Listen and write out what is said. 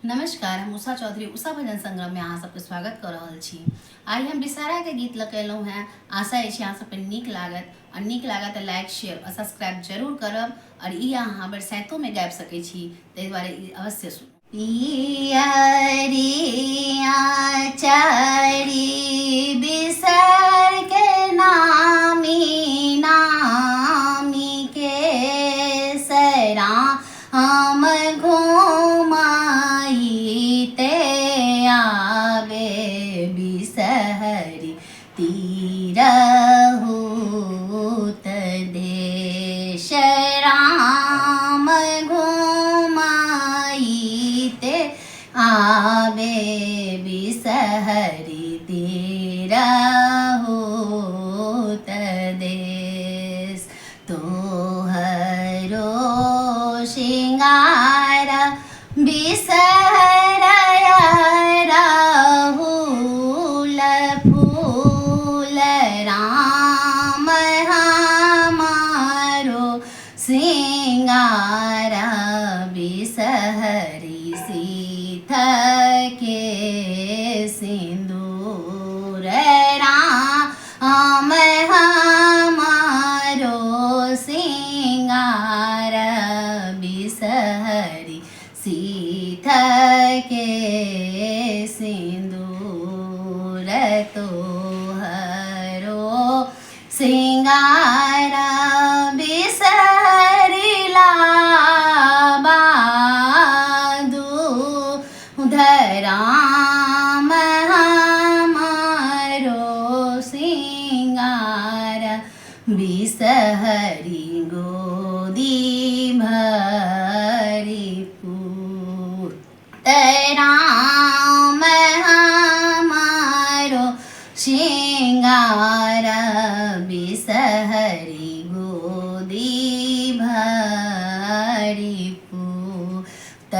नमस्कार, हम उषा चौधरी उषा भजन संग्रह में अहाँ सबके स्वागत कर रहल छी। आई हम विषहारा के गीत लकेलहुँ हैं। आशा अछि अहाँ सबके नीक लागत और नीक लागत तो लाइक शेयर और सब्सक्राइब जरूर करब और ई अहाँ बरसाइतों में गाबि सकै छी, ताहि दुआरे ई अवश्य सुनू। पियरिया चढ़ी बिसर के नामी नामी के सरा हम घूमाईते आवे बिसहरी तीरहूत देश राम घूमाईते आवे बिसहरी तीरहूत देश तोहरो श्रृंगार बिसरया राहुल फूल राम हमारो श्रृंगार बिसहरी सीथ के सिंदूर राम हमारो श्रृंगार बिसहरी सीथ के सिंदूर तोहरो श्रृंगार बिसहरी लाबादू राम हमारो श्रृंगार बिसहरी गोदी भरी राम हमारो श्रृंगार बिसहरी गोदी भरी पूत